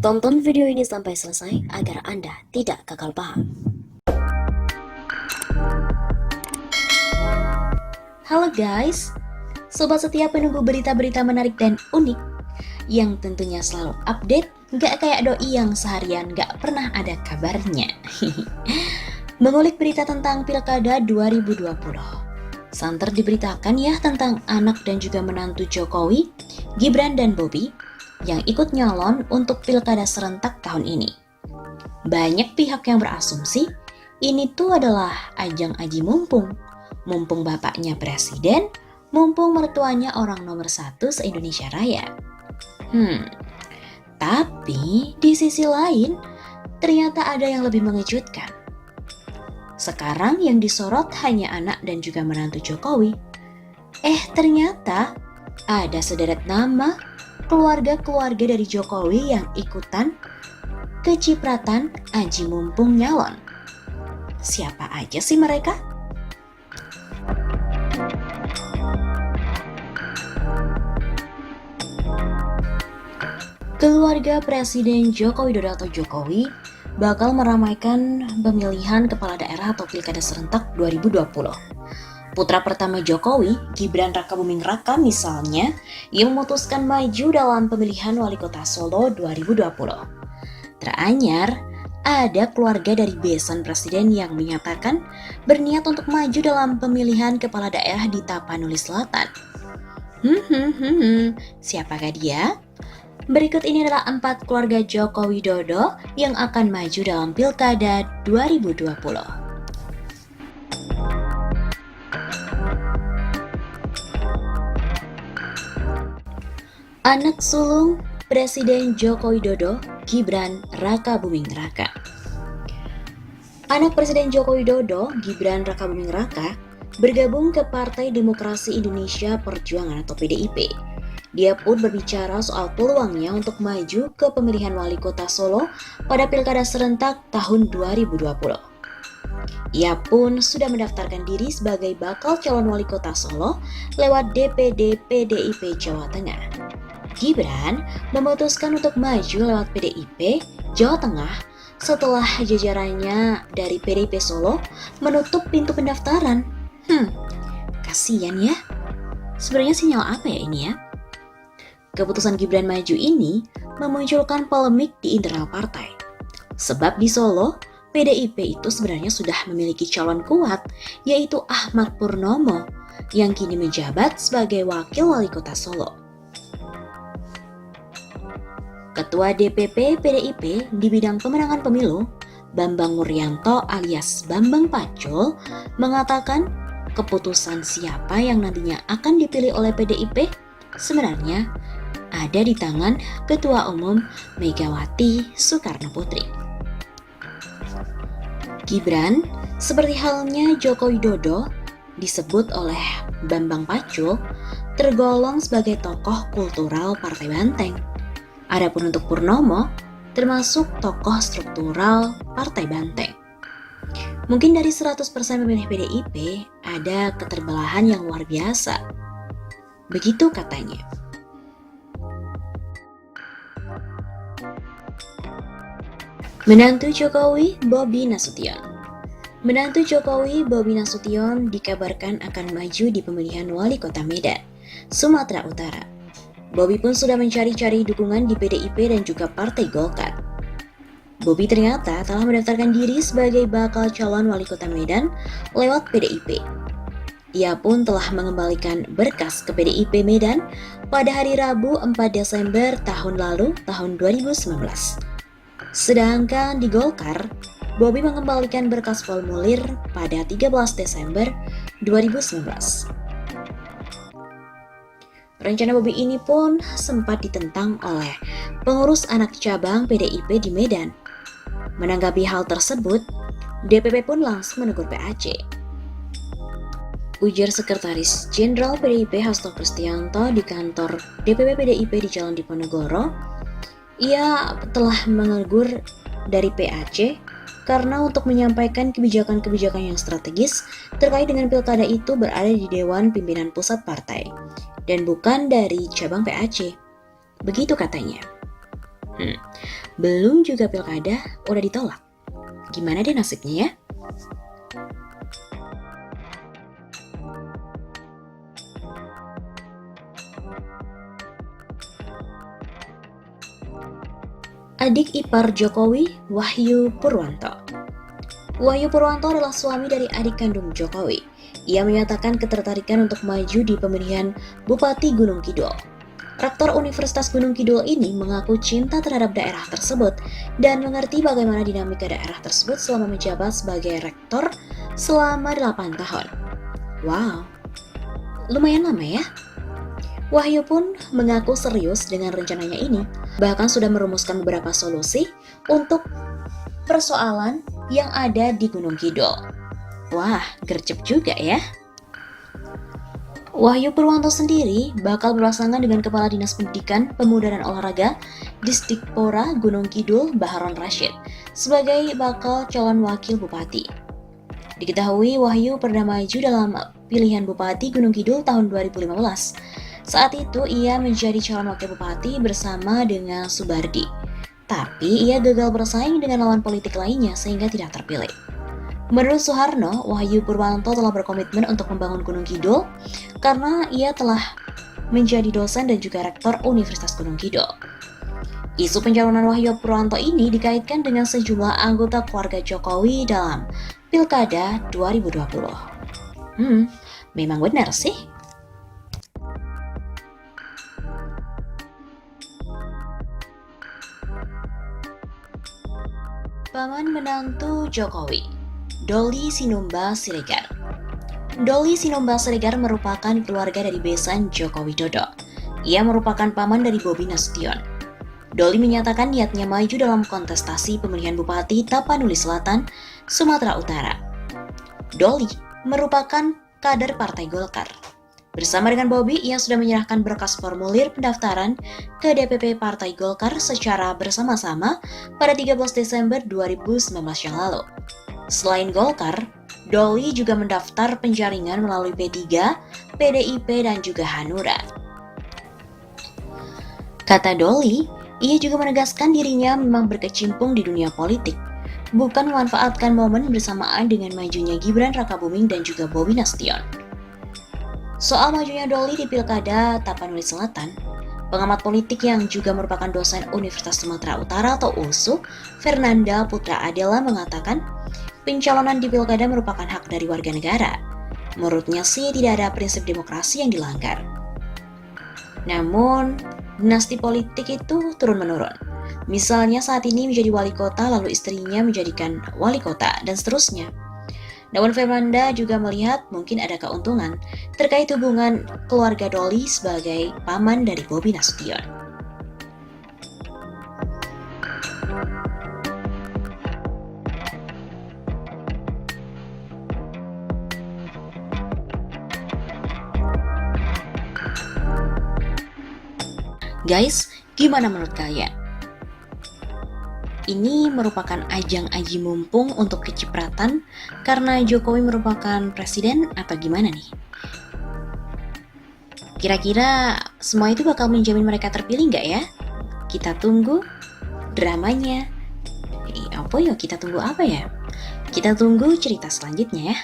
Tonton video ini sampai selesai agar Anda tidak gagal paham. Halo guys, sobat setia penunggu berita-berita menarik dan unik yang tentunya selalu update, gak kayak doi yang seharian gak pernah ada kabarnya. Mengulik berita tentang Pilkada 2020. Santer diberitakan ya tentang anak dan juga menantu Jokowi, Gibran dan Bobi yang ikut nyalon untuk Pilkada serentak tahun ini. Banyak pihak yang berasumsi ini tuh adalah ajang aji mumpung. Mumpung bapaknya presiden, mumpung mertuanya orang nomor 1 se-Indonesia Raya. Tapi di sisi lain, ternyata ada yang lebih mengejutkan. Sekarang yang disorot hanya anak dan juga menantu Jokowi. Ternyata ada sederet nama keluarga-keluarga dari Jokowi yang ikutan kecipratan aji mumpung nyalon. Siapa aja sih mereka? Keluarga Presiden Joko Widodo atau Jokowi bakal meramaikan pemilihan kepala daerah atau Pilkada serentak 2020. Putra pertama Jokowi, Gibran Rakabuming Raka misalnya, yang memutuskan maju dalam pemilihan wali kota Solo 2020. Teranyar, ada keluarga dari besan presiden yang menyatakan berniat untuk maju dalam pemilihan kepala daerah di Tapanuli Selatan. Siapakah dia? Berikut ini adalah 4 keluarga Joko Widodo yang akan maju dalam Pilkada 2020. Anak sulung Presiden Joko Widodo, Gibran Rakabuming Raka. Anak Presiden Joko Widodo, Gibran Rakabuming Raka, bergabung ke Partai Demokrasi Indonesia Perjuangan atau PDIP. Dia pun berbicara soal peluangnya untuk maju ke pemilihan wali kota Solo pada Pilkada serentak tahun 2020. Ia pun sudah mendaftarkan diri sebagai bakal calon wali kota Solo lewat DPD PDIP Jawa Tengah. Gibran memutuskan untuk maju lewat PDIP Jawa Tengah setelah jajarannya dari PDIP Solo menutup pintu pendaftaran. Kasian ya. Sebenarnya sinyal apa ya ini ya? Keputusan Gibran maju ini memunculkan polemik di internal partai. Sebab di Solo, PDIP itu sebenarnya sudah memiliki calon kuat, yaitu Ahmad Purnomo, yang kini menjabat sebagai wakil wali kota Solo. Ketua DPP PDIP di bidang pemenangan pemilu, Bambang Wuryanto alias Bambang Pacul, mengatakan keputusan siapa yang nantinya akan dipilih oleh PDIP sebenarnya ada di tangan Ketua Umum Megawati Soekarno Putri. Gibran, seperti halnya Joko Widodo, disebut oleh Bambang Pacul, tergolong sebagai tokoh kultural Partai Banteng. Adapun untuk Purnomo, termasuk tokoh struktural Partai Banteng. Mungkin dari 100% pemilih PDIP, ada keterbelahan yang luar biasa. Begitu katanya. Menantu Jokowi, Bobi Nasution. Menantu Jokowi, Bobi Nasution dikabarkan akan maju di pemilihan wali kota Medan, Sumatera Utara. Bobi pun sudah mencari-cari dukungan di PDIP dan juga Partai Golkar. Bobi ternyata telah mendaftarkan diri sebagai bakal calon wali kota Medan lewat PDIP. Ia pun telah mengembalikan berkas ke PDIP Medan pada hari Rabu 4 Desember tahun lalu, tahun 2019. Sedangkan di Golkar, Bobi mengembalikan berkas formulir pada 13 Desember 2019. Rencana Bobi ini pun sempat ditentang oleh pengurus anak cabang PDIP di Medan. Menanggapi hal tersebut, DPP pun langsung menegur PAC. Ujar Sekretaris Jenderal PDIP Hasto Kristianto di kantor DPP PDIP di Jalan Diponegoro, ia telah menegur dari PAC karena untuk menyampaikan kebijakan-kebijakan yang strategis terkait dengan pilkada itu berada di Dewan Pimpinan Pusat Partai dan bukan dari cabang PAC. Begitu katanya. Hmm, belum juga pilkada, udah ditolak. Gimana deh nasibnya ya? Adik ipar Jokowi, Wahyu Purwanto. Wahyu Purwanto adalah suami dari adik kandung Jokowi. Ia menyatakan ketertarikan untuk maju di pemilihan Bupati Gunung Kidul. Rektor Universitas Gunung Kidul ini mengaku cinta terhadap daerah tersebut dan mengerti bagaimana dinamika daerah tersebut selama menjabat sebagai rektor selama 8 tahun. Wow, lumayan lama ya. Wahyu pun mengaku serius dengan rencananya ini, bahkan sudah merumuskan beberapa solusi untuk persoalan yang ada di Gunung Kidul. Wah, gercep juga ya. Wahyu Purwanto sendiri bakal berpasangan dengan Kepala Dinas Pendidikan, Pemuda dan Olahraga Disdikpora Gunung Kidul, Baharon Rashid, sebagai bakal calon wakil bupati. Diketahui Wahyu pernah maju dalam pilihan Bupati Gunung Kidul tahun 2015. Saat itu ia menjadi calon wakil bupati bersama dengan Subardi. Tapi ia gagal bersaing dengan lawan politik lainnya sehingga tidak terpilih. Menurut Soeharno, Wahyu Purwanto telah berkomitmen untuk membangun Gunung Kidul karena ia telah menjadi dosen dan juga rektor Universitas Gunung Kidul. Isu pencalonan Wahyu Purwanto ini dikaitkan dengan sejumlah anggota keluarga Jokowi dalam Pilkada 2020. Memang benar sih. Paman menantu Jokowi, Doli Sinumba Siregar. Doli Sinumba Siregar merupakan keluarga dari besan Joko Widodo. Ia merupakan paman dari Bobi Nasution. Doli menyatakan niatnya maju dalam kontestasi pemilihan Bupati Tapanuli Selatan, Sumatera Utara. Doli merupakan kader Partai Golkar. Bersama dengan Bobi, ia sudah menyerahkan berkas formulir pendaftaran ke DPP Partai Golkar secara bersama-sama pada 13 Desember 2019 yang lalu. Selain Golkar, Doli juga mendaftar penjaringan melalui P3, PDIP, dan juga Hanura. Kata Doli, ia juga menegaskan dirinya memang berkecimpung di dunia politik, bukan memanfaatkan momen bersamaan dengan majunya Gibran Rakabuming dan juga Bobi Nasution. Soal majunya Doli di Pilkada Tapanuli Selatan, pengamat politik yang juga merupakan dosen Universitas Sumatera Utara atau USU, Fernanda Putra Adela mengatakan, pencalonan di Pilkada merupakan hak dari warga negara. Menurutnya sih tidak ada prinsip demokrasi yang dilanggar. Namun, dinasti politik itu turun-menurun. Misalnya saat ini menjadi wali kota lalu istrinya menjadikan wali kota dan seterusnya. Namun Fernanda juga melihat mungkin ada keuntungan terkait hubungan keluarga Doli sebagai paman dari Bobi Nasution. Guys, gimana menurut kalian? Ini merupakan ajang aji mumpung untuk kecipratan karena Jokowi merupakan presiden atau gimana nih? Kira-kira semua itu bakal menjamin mereka terpilih nggak ya? Kita tunggu dramanya. Kita tunggu apa ya? Kita tunggu cerita selanjutnya ya.